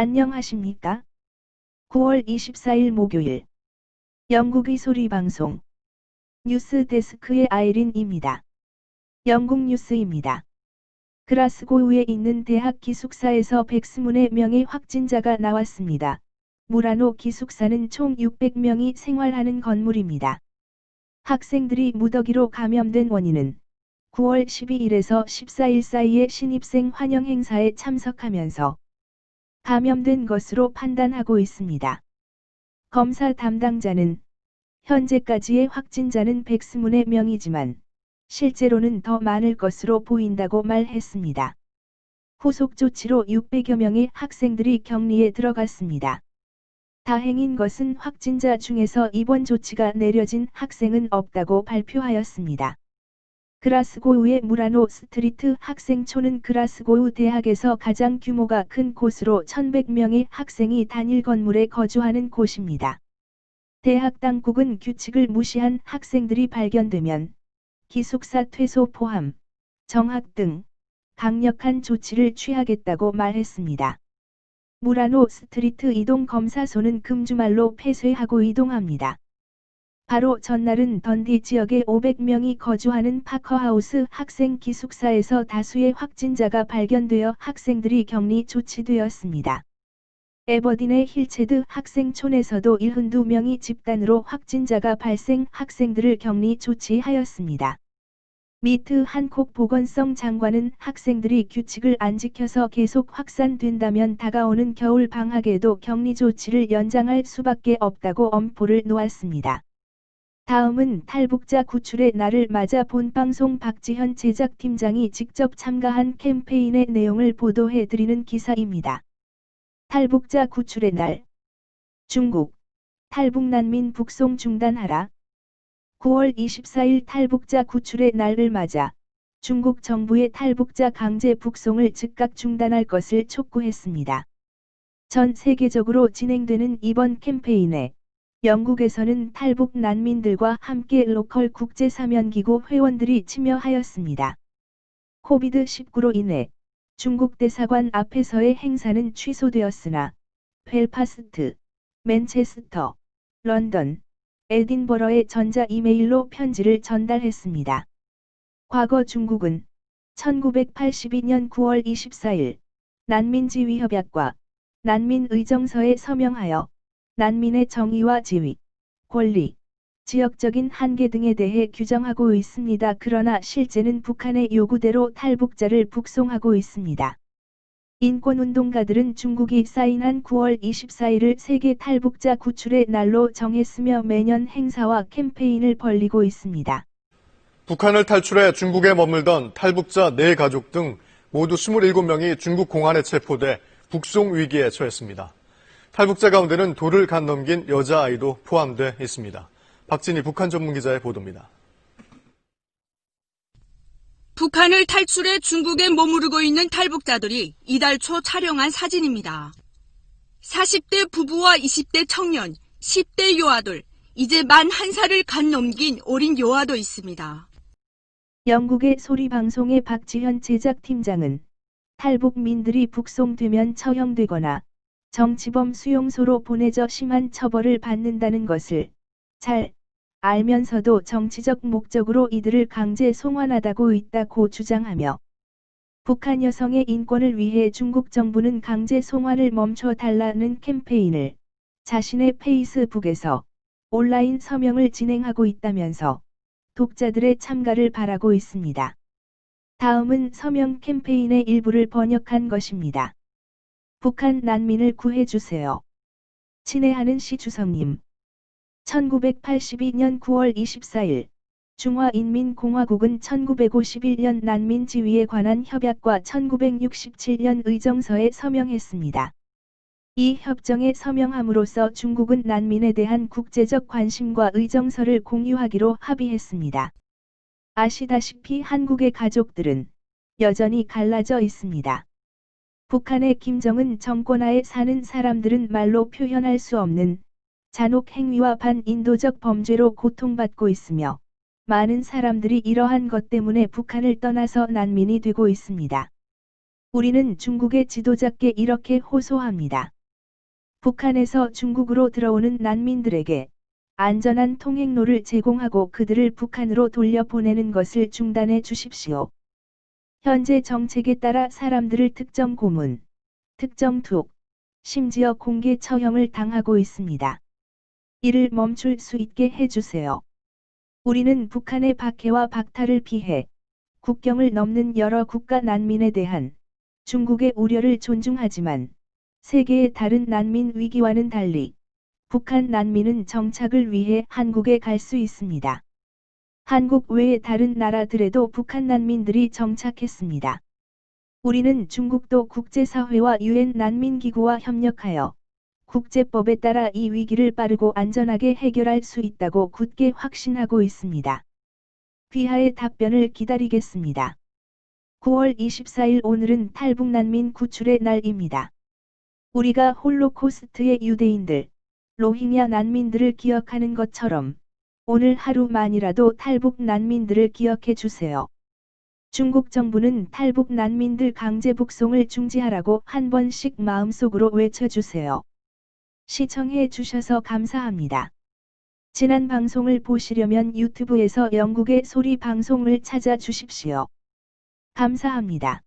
안녕하십니까? 9월 24일 목요일 영국의 소리방송 뉴스 데스크의 아이린입니다. 영국 뉴스입니다. 글라스고우에 있는 대학 기숙사에서 백스문의 명의 확진자가 나왔습니다. 무라노 기숙사는 총 600명이 생활하는 건물입니다. 학생들이 무더기로 감염된 원인은 9월 12일에서 14일 사이에 신입생 환영 행사에 참석하면서 감염된 것으로 판단하고 있습니다. 검사 담당자는 현재까지의 확진자는 백스문의 명이지만 실제로는 더 많을 것으로 보인다고 말했습니다. 후속 조치로 600여 명의 학생들이 격리에 들어갔습니다. 다행인 것은 확진자 중에서 입원 조치가 내려진 학생은 없다고 발표하였습니다. 글라스고우의 무라노 스트리트 학생촌은 글라스고우 대학에서 가장 규모가 큰 곳으로 1100명의 학생이 단일 건물에 거주하는 곳입니다. 대학 당국은 규칙을 무시한 학생들이 발견되면 기숙사 퇴소 포함, 정학 등 강력한 조치를 취하겠다고 말했습니다. 무라노 스트리트 이동 검사소는 금주말로 폐쇄하고 이동합니다. 바로 전날은 던디 지역에 500명이 거주하는 파커하우스 학생 기숙사에서 다수의 확진자가 발견되어 학생들이 격리 조치되었습니다. 에버딘의 힐체드 학생촌에서도 72명이 집단으로 확진자가 발생 학생들을 격리 조치하였습니다. 미트 한콕 보건성 장관은 학생들이 규칙을 안 지켜서 계속 확산된다면 다가오는 겨울 방학에도 격리 조치를 연장할 수밖에 없다고 엄포를 놓았습니다. 다음은 탈북자 구출의 날을 맞아 본방송 박지현 제작팀장이 직접 참가한 캠페인의 내용을 보도해드리는 기사입니다. 탈북자 구출의 날. 중국. 탈북난민 북송 중단하라. 9월 24일 탈북자 구출의 날을 맞아 중국 정부의 탈북자 강제 북송을 즉각 중단할 것을 촉구했습니다. 전 세계적으로 진행되는 이번 캠페인에 영국에서는 탈북 난민들과 함께 로컬 국제사면기구 회원들이 참여하였습니다. 코비드-19로 인해 중국 대사관 앞에서의 행사는 취소되었으나 벨파스트, 맨체스터, 런던, 에딘버러에 전자 이메일로 편지를 전달했습니다. 과거 중국은 1982년 9월 24일 난민지위협약과 난민의정서에 서명하여 난민의 정의와 지위, 권리, 지역적인 한계 등에 대해 규정하고 있습니다. 그러나 실제는 북한의 요구대로 탈북자를 북송하고 있습니다. 인권운동가들은 중국이 사인한 9월 24일을 세계 탈북자 구출의 날로 정했으며 매년 행사와 캠페인을 벌이고 있습니다. 북한을 탈출해 중국에 머물던 탈북자 4가족 등 모두 27명이 중국 공안에 체포돼 북송 위기에 처했습니다. 탈북자 가운데는 도를 건넘긴 여자아이도 포함돼 있습니다. 박진희 북한 전문기자의 보도입니다. 북한을 탈출해 중국에 머무르고 있는 탈북자들이 이달 초 촬영한 사진입니다. 40대 부부와 20대 청년, 10대 요아들, 이제 만 1살을 간 넘긴 어린 요아도 있습니다. 영국의 소리방송의 박지현 제작팀장은 탈북민들이 북송되면 처형되거나 정치범 수용소로 보내져 심한 처벌을 받는다는 것을 잘 알면서도 정치적 목적으로 이들을 강제 송환하다고 있다고 주장하며 북한 여성의 인권을 위해 중국 정부는 강제 송환을 멈춰달라는 캠페인을 자신의 페이스북에서 온라인 서명을 진행하고 있다면서 독자들의 참가를 바라고 있습니다. 다음은 서명 캠페인의 일부를 번역한 것입니다. 북한 난민을 구해주세요. 친애하는 시주성님. 1982년 9월 24일 중화인민공화국은 1951년 난민지위에 관한 협약과 1967년 의정서에 서명했습니다. 이 협정에 서명함으로써 중국은 난민에 대한 국제적 관심과 의정서를 공유하기로 합의했습니다. 아시다시피 한국의 가족들은 여전히 갈라져 있습니다. 북한의 김정은 정권하에 사는 사람들은 말로 표현할 수 없는 잔혹 행위와 반인도적 범죄로 고통받고 있으며 많은 사람들이 이러한 것 때문에 북한을 떠나서 난민이 되고 있습니다. 우리는 중국의 지도자께 이렇게 호소합니다. 북한에서 중국으로 들어오는 난민들에게 안전한 통행로를 제공하고 그들을 북한으로 돌려보내는 것을 중단해 주십시오. 현재 정책에 따라 사람들을 특정 고문, 특정 투옥, 심지어 공개 처형을 당하고 있습니다. 이를 멈출 수 있게 해주세요. 우리는 북한의 박해와 박탈을 피해 국경을 넘는 여러 국가 난민에 대한 중국의 우려를 존중하지만 세계의 다른 난민 위기와는 달리 북한 난민은 정착을 위해 한국에 갈 수 있습니다. 한국 외의 다른 나라들에도 북한 난민들이 정착했습니다. 우리는 중국도 국제사회와 유엔 난민기구와 협력하여 국제법에 따라 이 위기를 빠르고 안전하게 해결할 수 있다고 굳게 확신하고 있습니다. 귀하의 답변을 기다리겠습니다. 9월 24일 오늘은 탈북난민 구출의 날입니다. 우리가 홀로코스트의 유대인들, 로힝야 난민들을 기억하는 것처럼 오늘 하루만이라도 탈북 난민들을 기억해 주세요. 중국 정부는 탈북 난민들 강제 북송을 중지하라고 한 번씩 마음속으로 외쳐주세요. 시청해 주셔서 감사합니다. 지난 방송을 보시려면 유튜브에서 영국의 소리 방송을 찾아주십시오. 감사합니다.